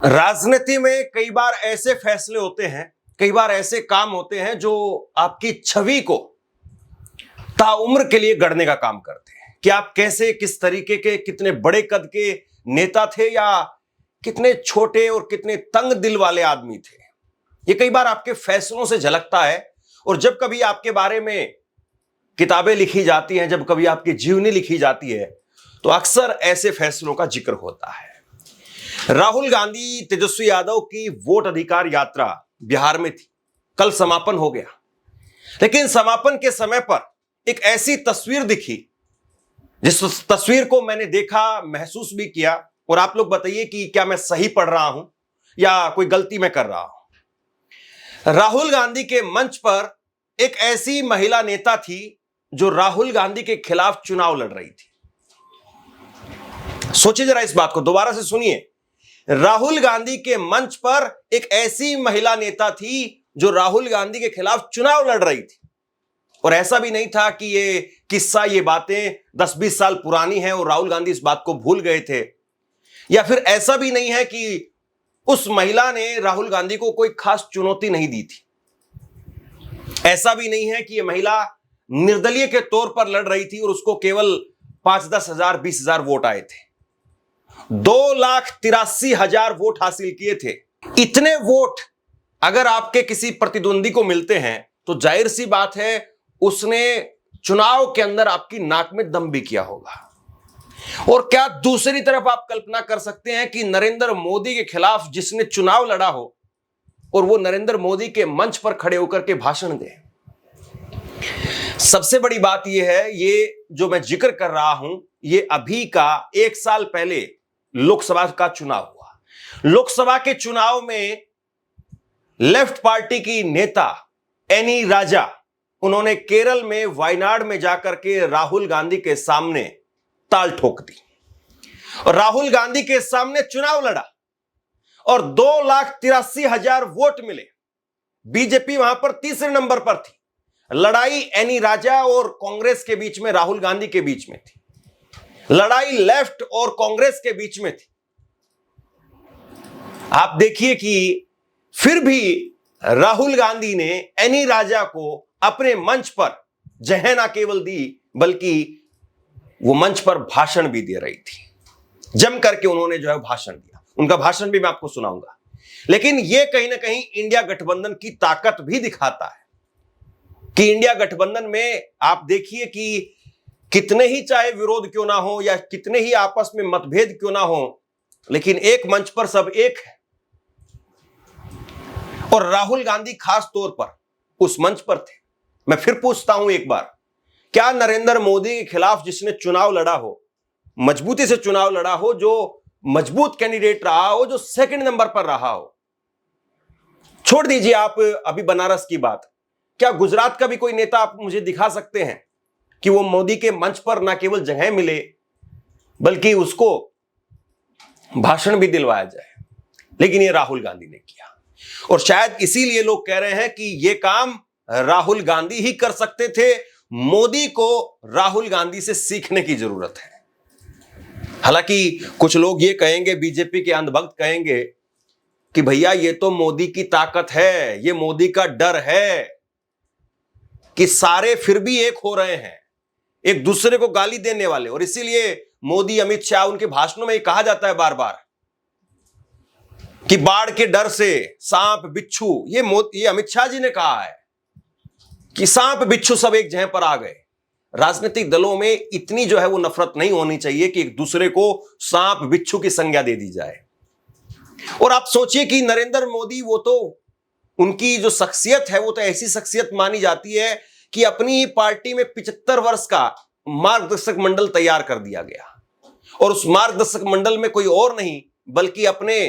राजनीति में कई बार ऐसे फैसले होते हैं, कई बार ऐसे काम होते हैं जो आपकी छवि को ताउम्र के लिए गढ़ने का काम करते हैं कि आप कैसे, किस तरीके के, कितने बड़े कद के नेता थे या कितने छोटे और कितने तंग दिल वाले आदमी थे। ये कई बार आपके फैसलों से झलकता है। और जब कभी आपके बारे में किताबें लिखी जाती हैं, जब कभी आपकी जीवनी लिखी जाती है, तो अक्सर ऐसे फैसलों का जिक्र होता है। राहुल गांधी तेजस्वी यादव की वोट अधिकार यात्रा बिहार में थी, कल समापन हो गया। लेकिन समापन के समय पर एक ऐसी तस्वीर दिखी जिस तस्वीर को मैंने देखा, महसूस भी किया। और आप लोग बताइए कि क्या मैं सही पढ़ रहा हूं या कोई गलती मैं कर रहा हूं। राहुल गांधी के मंच पर एक ऐसी महिला नेता थी जो राहुल गांधी के खिलाफ चुनाव लड़ रही थी। सोचिए जरा इस बात को, दोबारा से सुनिए। राहुल गांधी के मंच पर एक ऐसी महिला नेता थी जो राहुल गांधी के खिलाफ चुनाव लड़ रही थी। और ऐसा भी नहीं था कि ये किस्सा, ये बातें 10-20 साल पुरानी हैं और राहुल गांधी इस बात को भूल गए थे, या फिर ऐसा भी नहीं है कि उस महिला ने राहुल गांधी को कोई खास चुनौती नहीं दी थी। ऐसा भी नहीं है कि यह महिला निर्दलीय के तौर पर लड़ रही थी और उसको केवल 5-10 हजार, 20 हजार वोट आए थे। 2,83,000 वोट हासिल किए थे। इतने वोट अगर आपके किसी प्रतिद्वंदी को मिलते हैं तो जाहिर सी बात है उसने चुनाव के अंदर आपकी नाक में दम भी किया होगा। और क्या दूसरी तरफ आप कल्पना कर सकते हैं कि नरेंद्र मोदी के खिलाफ जिसने चुनाव लड़ा हो और वो नरेंद्र मोदी के मंच पर खड़े होकर के भाषण दे। सबसे बड़ी बात यह है, ये जो मैं जिक्र कर रहा हूं, ये अभी का 1 साल पहले लोकसभा का चुनाव हुआ। लोकसभा के चुनाव में लेफ्ट पार्टी की नेता एनी राजा, उन्होंने केरल में वायनाड में जाकर के राहुल गांधी के सामने ताल ठोक दी और राहुल गांधी के सामने चुनाव लड़ा और 2,83,000 वोट मिले। बीजेपी वहां पर तीसरे नंबर पर थी। लड़ाई एनी राजा और कांग्रेस के बीच में, राहुल गांधी के बीच में थी। लड़ाई लेफ्ट और कांग्रेस के बीच में थी। आप देखिए कि फिर भी राहुल गांधी ने एनी राजा को अपने मंच पर जगह ना केवल दी बल्कि वो मंच पर भाषण भी दे रही थी। जम करके उन्होंने जो है भाषण दिया। उनका भाषण भी मैं आपको सुनाऊंगा। लेकिन ये कहीं ना कहीं इंडिया गठबंधन की ताकत भी दिखाता है कि इंडिया गठबंधन में आप देखिए कि कितने ही चाहे विरोध क्यों ना हो या कितने ही आपस में मतभेद क्यों ना हो, लेकिन एक मंच पर सब एक है। और राहुल गांधी खास तौर पर उस मंच पर थे। मैं फिर पूछता हूं एक बार, क्या नरेंद्र मोदी के खिलाफ जिसने चुनाव लड़ा हो, मजबूती से चुनाव लड़ा हो, जो मजबूत कैंडिडेट रहा हो, जो सेकंड नंबर पर रहा हो, छोड़ दीजिए आप अभी बनारस की बात, क्या गुजरात का भी कोई नेता आप मुझे दिखा सकते हैं कि वो मोदी के मंच पर ना केवल जगह मिले बल्कि उसको भाषण भी दिलवाया जाए? लेकिन ये राहुल गांधी ने किया। और शायद इसीलिए लोग कह रहे हैं कि ये काम राहुल गांधी ही कर सकते थे। मोदी को राहुल गांधी से सीखने की जरूरत है। हालांकि कुछ लोग ये कहेंगे, बीजेपी के अंधभक्त कहेंगे कि भैया ये तो मोदी की ताकत है, ये मोदी का डर है कि सारे फिर भी एक हो रहे हैं, एक दूसरे को गाली देने वाले। और इसीलिए मोदी, अमित शाह, उनके भाषणों में ये कहा जाता है बार बार कि बाढ़ के डर से सांप बिच्छू, ये अमित शाह जी ने कहा है कि सांप बिच्छू सब एक जगह पर आ गए। राजनीतिक दलों में इतनी जो है वो नफरत नहीं होनी चाहिए कि एक दूसरे को सांप बिच्छू की संज्ञा दे दी जाए। और आप सोचिए कि नरेंद्र मोदी, वो तो उनकी जो शख्सियत है वो तो ऐसी शख्सियत मानी जाती है कि अपनी ही पार्टी में 75 वर्ष का मार्गदर्शक मंडल तैयार कर दिया गया। और उस मार्गदर्शक मंडल में कोई और नहीं बल्कि अपने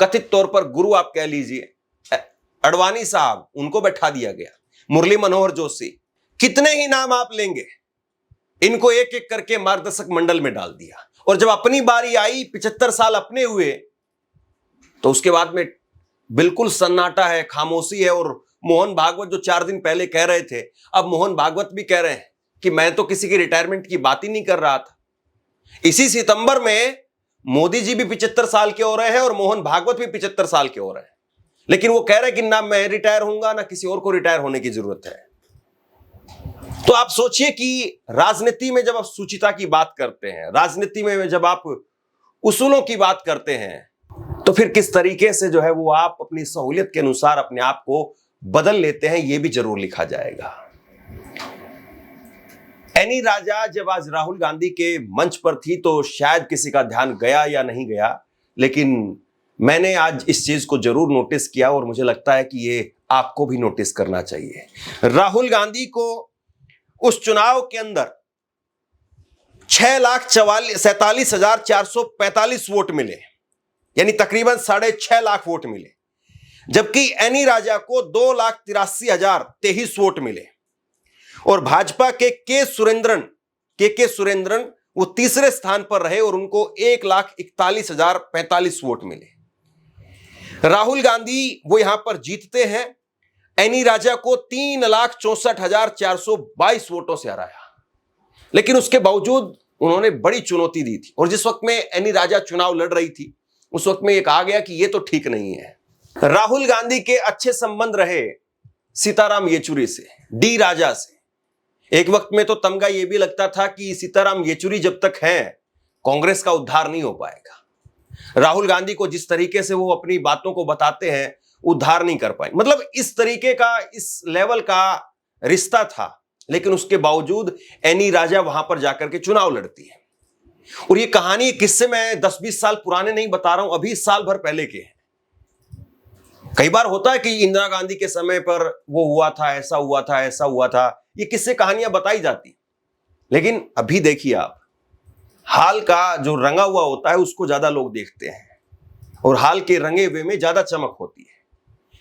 कथित तौर पर गुरु आप कह लीजिए, अडवाणी साहब, उनको बैठा दिया गया। मुरली मनोहर जोशी, कितने ही नाम आप लेंगे, इनको एक एक करके मार्गदर्शक मंडल में डाल दिया। और जब अपनी बारी आई, 75 साल अपने हुए, तो उसके बाद में बिल्कुल सन्नाटा है, खामोशी है। और मोहन भागवत जो 4 दिन पहले कह रहे थे, अब मोहन भागवत भी कह रहे हैं कि मैं तो किसी की रिटायरमेंट की बात ही नहीं कर रहा था। इसी सितंबर में मोदी जी भी 75 साल के हो रहे हैं और मोहन भागवत भी 75 साल के हो रहे हैं, लेकिन वो कह रहे हैं कि ना मैं रिटायर होऊंगा ना किसी और को रिटायर होने की जरूरत है। तो आप सोचिए कि राजनीति में जब आप सुचिता की बात करते हैं, राजनीति में जब आप उसूलों की बात करते हैं, तो फिर किस तरीके से जो है वो आप अपनी सहूलियत के अनुसार अपने आप को बदल लेते हैं, ये भी जरूर लिखा जाएगा। एनी राजा जब आज राहुल गांधी के मंच पर थी तो शायद किसी का ध्यान गया या नहीं गया, लेकिन मैंने आज इस चीज को जरूर नोटिस किया और मुझे लगता है कि ये आपको भी नोटिस करना चाहिए। राहुल गांधी को उस चुनाव के अंदर 6,47,445 वोट मिले, यानी तकरीबन 6.5 लाख वोट मिले, जबकि एनी राजा को 2,83,023 वोट मिले और भाजपा के सुरेंद्रन वो तीसरे स्थान पर रहे और उनको 1,41,045 वोट मिले। राहुल गांधी वो यहां पर जीतते हैं, एनी राजा को 3,64,422 वोटों से हराया, लेकिन उसके बावजूद उन्होंने बड़ी चुनौती दी थी। और जिस वक्त में एनी राजा चुनाव लड़ रही थी उस वक्त में यह कहा गया कि यह तो ठीक नहीं है। राहुल गांधी के अच्छे संबंध रहे सीताराम येचुरी से, डी राजा से। एक वक्त में तो तमगा यह भी लगता था कि सीताराम येचुरी जब तक हैं कांग्रेस का उद्धार नहीं हो पाएगा। राहुल गांधी को जिस तरीके से वो अपनी बातों को बताते हैं उद्धार नहीं कर पाए, मतलब इस तरीके का, इस लेवल का रिश्ता था। लेकिन उसके बावजूद एनी राजा वहां पर जाकर के चुनाव लड़ती है। और ये कहानी, किस्से मैं 10-20 साल पुराने नहीं बता रहा हूं, अभी साल भर पहले के हैं। कई बार होता है कि इंदिरा गांधी के समय पर वो हुआ था, ऐसा हुआ था, ऐसा हुआ था, ये किस्से कहानियां बताई जाती। लेकिन अभी देखिए आप, हाल का जो रंगा हुआ होता है उसको ज्यादा लोग देखते हैं और हाल के रंगे हुए में ज्यादा चमक होती है।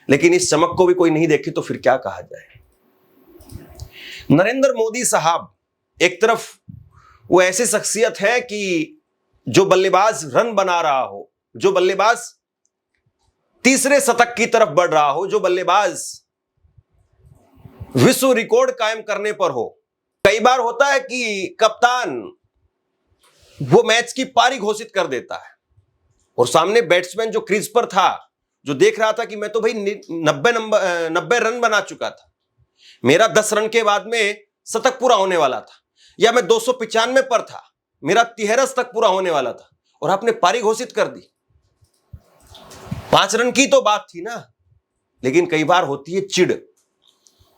लेकिन इस चमक को भी कोई नहीं देखे तो फिर क्या कहा जाए। नरेंद्र मोदी साहब एक तरफ वो ऐसी शख्सियत है कि जो बल्लेबाज रन बना रहा हो, जो बल्लेबाज तीसरे शतक की तरफ बढ़ रहा हो, जो बल्लेबाज विश्व रिकॉर्ड कायम करने पर हो। कई बार होता है कि कप्तान वो मैच की पारी घोषित कर देता है और सामने बैट्समैन जो क्रीज पर था, जो देख रहा था कि मैं तो भाई 90 रन बना चुका था, मेरा 10 रन के बाद में शतक पूरा होने वाला था, या मैं 295 पर था, मेरा 13 शतक पूरा होने वाला था, और आपने पारी घोषित कर दी। 5 रन की तो बात थी ना। लेकिन कई बार होती है चिढ़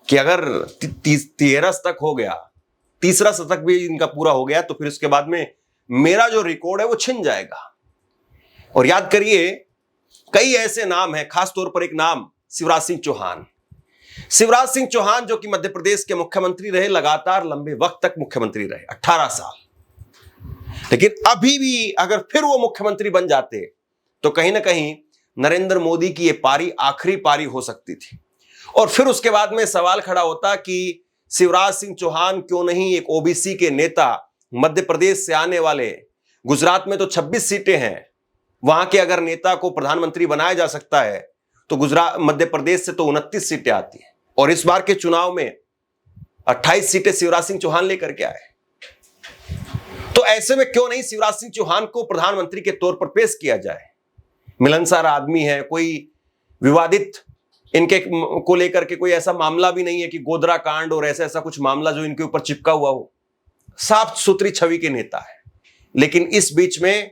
कि अगर 13 शतक हो गया, तीसरा शतक भी इनका पूरा हो गया, तो फिर उसके बाद में मेरा जो रिकॉर्ड है वो छिन जाएगा। और याद करिए, कई ऐसे नाम हैं, खासतौर पर एक नाम शिवराज सिंह चौहान। शिवराज सिंह चौहान जो कि मध्य प्रदेश के मुख्यमंत्री रहे, लगातार लंबे वक्त तक मुख्यमंत्री रहे, 18 साल। लेकिन अभी भी अगर फिर वो मुख्यमंत्री बन जाते तो कहीं ना कहीं नरेंद्र मोदी की ये पारी आखिरी पारी हो सकती थी। और फिर उसके बाद में सवाल खड़ा होता कि शिवराज सिंह चौहान क्यों नहीं एक ओबीसी के नेता, मध्य प्रदेश से आने वाले, गुजरात में तो 26 सीटें हैं, वहां के अगर नेता को प्रधानमंत्री बनाया जा सकता है तो गुजरात, मध्य प्रदेश से तो 29 सीटें आती हैं। और इस बार के चुनाव में 28 सीटें शिवराज सिंह चौहान लेकर के आए। तो ऐसे में क्यों नहीं शिवराज सिंह चौहान को प्रधानमंत्री के तौर पर पेश किया जाए। मिलनसार आदमी है, कोई विवादित इनके को लेकर के कोई ऐसा मामला भी नहीं है कि गोधरा कांड और ऐसा कुछ मामला जो इनके ऊपर चिपका हुआ हो। साफ सुथरी छवि के नेता है। लेकिन इस बीच में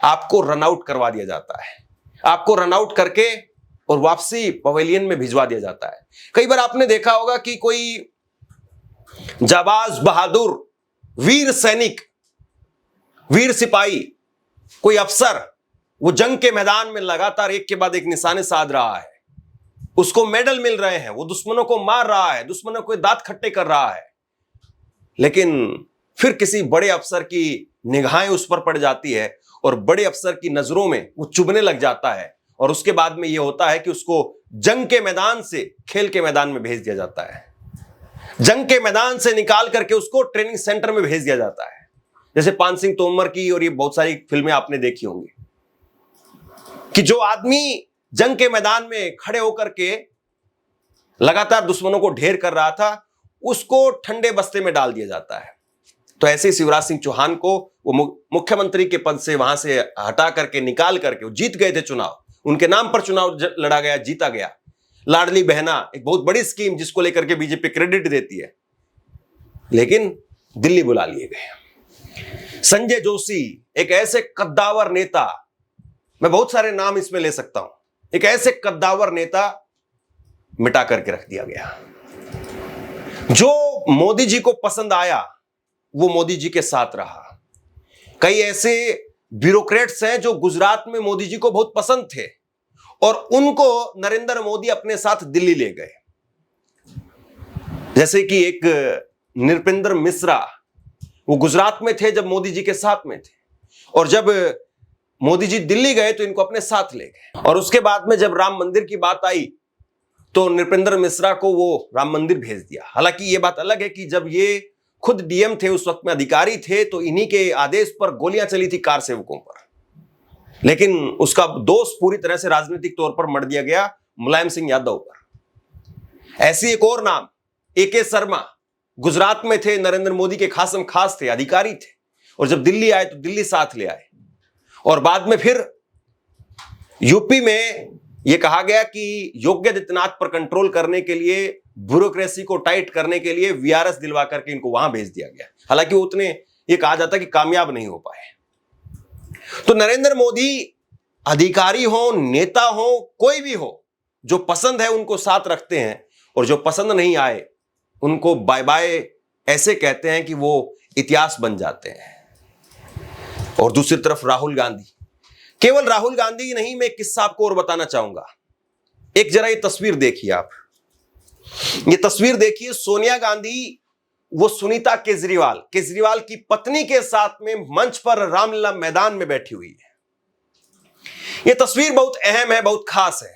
आपको रन आउट करवा दिया जाता है, आपको रन आउट करके और वापसी पवेलियन में भिजवा दिया जाता है। कई बार आपने देखा होगा कि कोई जाबाज, बहादुर, वीर सैनिक, वीर सिपाही, कोई अफसर, वो जंग के मैदान में लगातार एक के बाद एक निशाने साध रहा है, उसको मेडल मिल रहे हैं, वो दुश्मनों को मार रहा है, दुश्मनों को दांत खट्टे कर रहा है, लेकिन फिर किसी बड़े अफसर की निगाहें उस पर पड़ जाती है और बड़े अफसर की नजरों में वो चुभने लग जाता है। और उसके बाद में यह होता है कि उसको जंग के मैदान से खेल के मैदान में भेज दिया जाता है, जंग के मैदान से निकाल करके उसको ट्रेनिंग सेंटर में भेज दिया जाता है। जैसे पान सिंह तोमर की और ये बहुत सारी फिल्में आपने देखी होंगी कि जो आदमी जंग के मैदान में खड़े होकर के लगातार दुश्मनों को ढेर कर रहा था, उसको ठंडे बस्ते में डाल दिया जाता है। तो ऐसे ही शिवराज सिंह चौहान को वो मुख्यमंत्री के पद से वहां से हटा करके निकाल करके वो जीत गए थे चुनाव, उनके नाम पर चुनाव लड़ा गया, जीता गया। लाडली बहना एक बहुत बड़ी स्कीम जिसको लेकर के बीजेपी क्रेडिट देती है, लेकिन दिल्ली बुला लिए गए। संजय जोशी एक ऐसे कद्दावर नेता, मैं बहुत सारे नाम इसमें ले सकता हूं, एक ऐसे कद्दावर नेता मिटा करके रख दिया गया। जो मोदी जी को पसंद आया वो मोदी जी के साथ रहा। कई ऐसे ब्यूरोक्रेट्स हैं जो गुजरात में मोदी जी को बहुत पसंद थे और उनको नरेंद्र मोदी अपने साथ दिल्ली ले गए। जैसे कि एक नृपेंद्र मिश्रा, वो गुजरात में थे जब मोदी जी के साथ में थे, और जब मोदी जी दिल्ली गए तो इनको अपने साथ ले गए। और उसके बाद में जब राम मंदिर की बात आई तो नृपेंद्र मिश्रा को वो राम मंदिर भेज दिया। हालांकि ये बात अलग है कि जब ये खुद डीएम थे, उस वक्त में अधिकारी थे, तो इन्हीं के आदेश पर गोलियां चली थी कार सेवकों पर, लेकिन उसका दोष पूरी तरह से राजनीतिक तौर पर मढ़ दिया गया मुलायम सिंह यादव पर। ऐसी एक और नाम एके शर्मा, गुजरात में थे, नरेंद्र मोदी के खासम खास थे, अधिकारी थे, और जब दिल्ली आए तो दिल्ली साथ ले आए। और बाद में फिर यूपी में यह कहा गया कि योगी आदित्यनाथ पर कंट्रोल करने के लिए, ब्यूरोक्रेसी को टाइट करने के लिए वीआरएस दिलवा करके इनको वहां भेज दिया गया। हालांकि उतने ये कहा जाता कि कामयाब नहीं हो पाए। तो नरेंद्र मोदी अधिकारी हो, नेता हो, कोई भी हो, जो पसंद है उनको साथ रखते हैं, और जो पसंद नहीं आए उनको बाय बाय ऐसे कहते हैं कि वो इतिहास बन जाते हैं। और दूसरी तरफ राहुल गांधी, केवल राहुल गांधी ही नहीं, मैं एक किस्सा आपको और बताना चाहूंगा। एक जरा ये तस्वीर देखिए आप, ये तस्वीर देखिए, सोनिया गांधी वो सुनीता केजरीवाल की पत्नी के साथ में मंच पर रामलीला मैदान में बैठी हुई है। यह तस्वीर बहुत अहम है, बहुत खास है।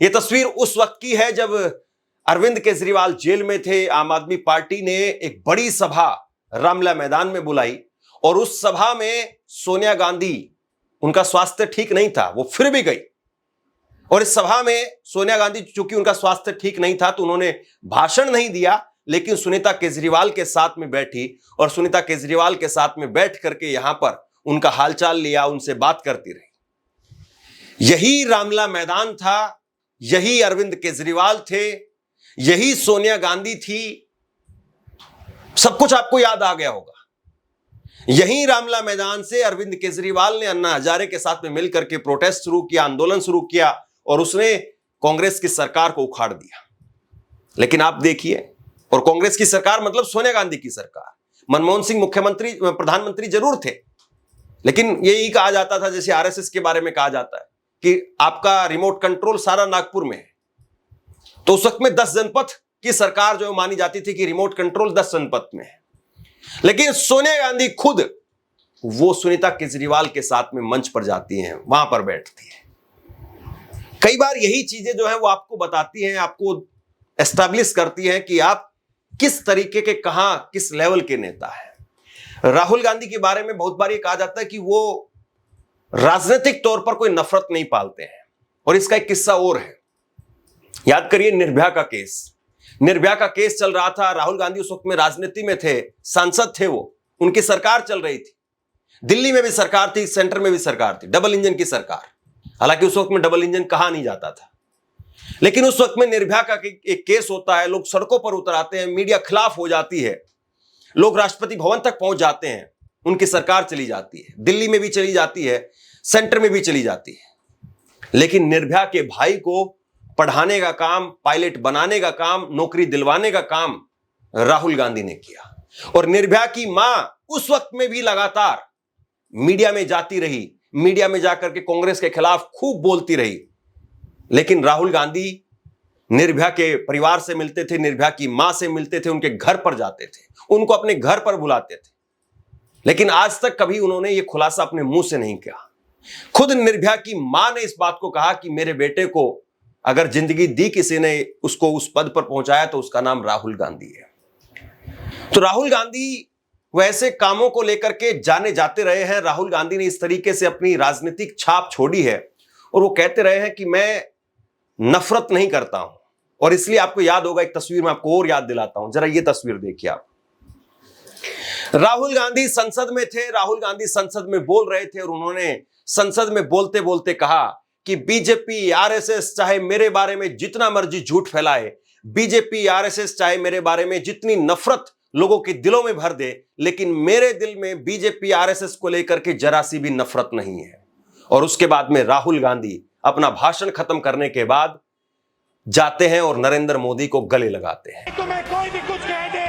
यह तस्वीर उस वक्त की है जब अरविंद केजरीवाल जेल में थे। आम आदमी पार्टी ने एक बड़ी सभा रामलीला मैदान में बुलाई, और उस सभा में सोनिया गांधी, उनका स्वास्थ्य ठीक नहीं था, वो फिर भी गई। और इस सभा में सोनिया गांधी, चूंकि उनका स्वास्थ्य ठीक नहीं था, तो उन्होंने भाषण नहीं दिया, लेकिन सुनीता केजरीवाल के साथ में बैठी, और सुनीता केजरीवाल के साथ में बैठ करके यहां पर उनका हालचाल लिया, उनसे बात करती रही। यही रामलीला मैदान था, यही अरविंद केजरीवाल थे, यही सोनिया गांधी थी। सब कुछ आपको याद आ गया होगा। यही रामलीला मैदान से अरविंद केजरीवाल ने अन्ना हजारे के साथ में मिलकर के प्रोटेस्ट शुरू किया, आंदोलन शुरू किया, और उसने कांग्रेस की सरकार को उखाड़ दिया। लेकिन आप देखिए, और कांग्रेस की सरकार मतलब सोनिया गांधी की सरकार, मनमोहन सिंह प्रधानमंत्री जरूर थे, लेकिन यही कहा जाता था, जैसे आरएसएस के बारे में कहा जाता है कि आपका रिमोट कंट्रोल सारा नागपुर में है। तो उस वक्त में 10 जनपद की सरकार जो मानी जाती थी कि रिमोट कंट्रोल 10 जनपद में है। लेकिन सोनिया गांधी खुद वो सुनीता केजरीवाल के साथ में मंच पर जाती हैं, वहां पर बैठती हैं। कई बार यही चीजें जो है वो आपको बताती हैं, आपको एस्टैब्लिश करती हैं कि आप किस तरीके के, कहां, किस लेवल के नेता हैं। राहुल गांधी के बारे में बहुत बार ये कहा जाता है कि वो राजनीतिक तौर पर कोई नफरत नहीं पालते हैं, और इसका एक किस्सा और है। याद करिए निर्भया का केस, निर्भया का केस चल रहा था। राहुल गांधी उस वक्त में राजनीति में थे, सांसद थे, वो उनकी सरकार चल रही थी, दिल्ली में भी सरकार थी, सेंटर में भी सरकार थी, डबल इंजन की सरकार। हालांकि उस वक्त में डबल इंजन कहा नहीं जाता था, लेकिन उस वक्त में निर्भया का एक केस होता है, लोग सड़कों पर उतर आते हैं, मीडिया खिलाफ हो जाती है, लोग राष्ट्रपति भवन तक पहुंच जाते हैं, उनकी सरकार चली जाती है, दिल्ली में भी चली जाती है, सेंटर में भी चली जाती है। लेकिन निर्भया के भाई को पढ़ाने का काम, पायलट बनाने का काम, नौकरी दिलवाने का काम राहुल गांधी ने किया। और निर्भया की मां उस वक्त में भी लगातार मीडिया में जाती रही, मीडिया में जाकर के कांग्रेस के खिलाफ खूब बोलती रही। लेकिन राहुल गांधी निर्भया के परिवार से मिलते थे, निर्भया की मां से मिलते थे, उनके घर पर जाते थे, उनको अपने घर पर बुलाते थे। लेकिन आज तक कभी उन्होंने यह खुलासा अपने मुंह से नहीं किया। खुद निर्भया की मां ने इस बात को कहा कि मेरे बेटे को अगर जिंदगी दी किसी ने, उसको उस पद पर पहुंचाया तो उसका नाम राहुल गांधी है। तो राहुल गांधी वैसे कामों को लेकर के जाने जाते रहे हैं। राहुल गांधी ने इस तरीके से अपनी राजनीतिक छाप छोड़ी है, और वो कहते रहे हैं कि मैं नफरत नहीं करता हूं। और इसलिए आपको याद होगा, एक तस्वीर में आपको और याद दिलाता हूं, जरा ये तस्वीर देखिए आप। राहुल गांधी संसद में थे, राहुल गांधी संसद में बोल रहे थे और उन्होंने संसद में बोलते बोलते कहा कि बीजेपी आरएसएस चाहे मेरे बारे में जितना मर्जी झूठ फैलाए, बीजेपी आरएसएस चाहे मेरे बारे में जितनी नफरत लोगों के दिलों में भर दे, लेकिन मेरे दिल में बीजेपी आरएसएस को लेकर के जरा सी भी नफरत नहीं है। और उसके बाद में राहुल गांधी अपना भाषण खत्म करने के बाद जाते हैं और नरेंद्र मोदी को गले लगाते हैं। तुम्हें कोई भी कुछ कह दे,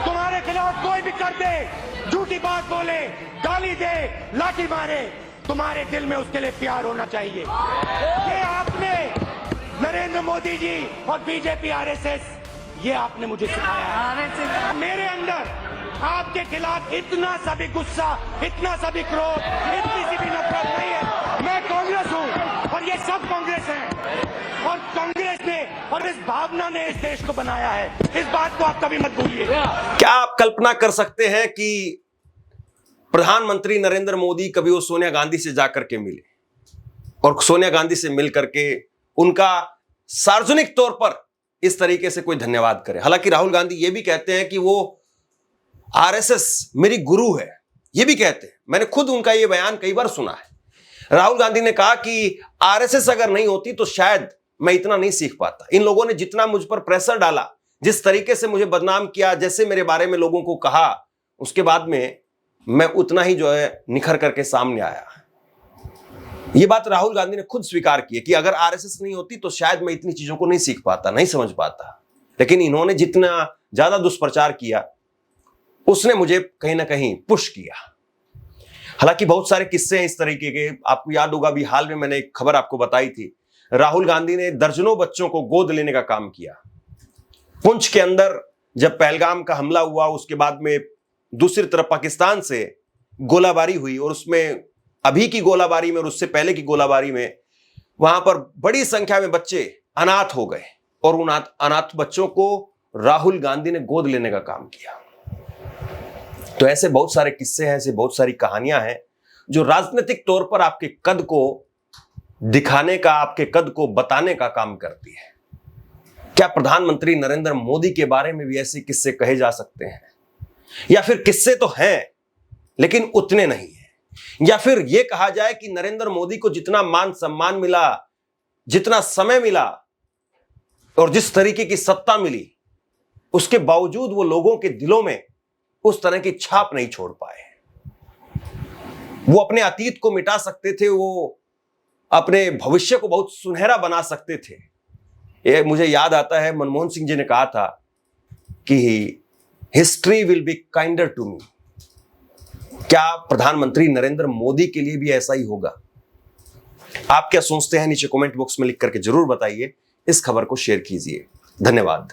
तुम्हारे खिलाफ कोई भी कर दे, झूठी बात बोले, गाली दे, लाठी मारे, तुम्हारे दिल में उसके लिए प्यार होना चाहिए। ये आपने नरेंद्र मोदी जी और बीजेपी आरएसएस, ये आपने मुझे सिखाया है। मेरे अंदर आपके खिलाफ इतना सा भी गुस्सा, इतना सा भी क्रोध, इतनी सी भी नफरत नहीं है। मैं कांग्रेस हूँ और ये सब कांग्रेस है, और कांग्रेस ने और इस भावना ने इस देश को बनाया है। इस बात को आप कभी मत भूलिए। क्या आप कल्पना कर सकते हैं कि प्रधानमंत्री नरेंद्र मोदी कभी वो सोनिया गांधी से जाकर के मिले और सोनिया गांधी से मिलकर के उनका सार्वजनिक तौर पर इस तरीके से कोई धन्यवाद करे? हालांकि राहुल गांधी ये भी कहते हैं कि वो आरएसएस मेरी गुरु है, ये भी कहते हैं। मैंने खुद उनका ये बयान कई बार सुना है। राहुल गांधी ने कहा कि आरएसएस अगर नहीं होती तो शायद मैं इतना नहीं सीख पाता। इन लोगों ने जितना मुझ पर प्रेशर डाला, जिस तरीके से मुझे बदनाम किया, जैसे मेरे बारे में लोगों को कहा, उसके बाद में मैं उतना ही जो है निखर करके सामने आया। ये बात राहुल गांधी ने खुद स्वीकार की है कि अगर आरएसएस नहीं होती तो शायद मैं इतनी चीजों को नहीं सीख पाता, नहीं समझ पाता। लेकिन इन्होंने जितना ज्यादा दुष्प्रचार किया उसने मुझे कहीं ना कहीं पुश किया। हालांकि बहुत सारे किस्से हैं इस तरीके के। आपको याद होगा, अभी हाल में मैंने एक खबर आपको बताई थी, राहुल गांधी ने दर्जनों बच्चों को गोद लेने का काम किया। पुंछ के अंदर जब पहलगाम का हमला हुआ, उसके बाद में दूसरी तरफ पाकिस्तान से गोलाबारी हुई और उसमें अभी की गोलाबारी में और उससे पहले की गोलाबारी में वहां पर बड़ी संख्या में बच्चे अनाथ हो गए और उन अनाथ बच्चों को राहुल गांधी ने गोद लेने का काम किया। तो ऐसे बहुत सारे किस्से हैं, ऐसे बहुत सारी कहानियां हैं जो राजनीतिक तौर पर आपके कद को दिखाने का, आपके कद को बताने का काम करती है। क्या प्रधानमंत्री नरेंद्र मोदी के बारे में भी ऐसे किस्से कहे जा सकते हैं? या फिर किस्से तो हैं लेकिन उतने नहीं है? या फिर यह कहा जाए कि नरेंद्र मोदी को जितना मान सम्मान मिला, जितना समय मिला और जिस तरीके की सत्ता मिली, उसके बावजूद वो लोगों के दिलों में उस तरह की छाप नहीं छोड़ पाए। वो अपने अतीत को मिटा सकते थे, वो अपने भविष्य को बहुत सुनहरा बना सकते थे। ये मुझे याद आता है, मनमोहन सिंह जी ने कहा था कि history will be kinder to me. क्या प्रधानमंत्री नरेंद्र मोदी के लिए भी ऐसा ही होगा? आप क्या सोचते हैं? नीचे कमेंट बॉक्स में लिख करके जरूर बताइए। इस खबर को शेयर कीजिए। धन्यवाद।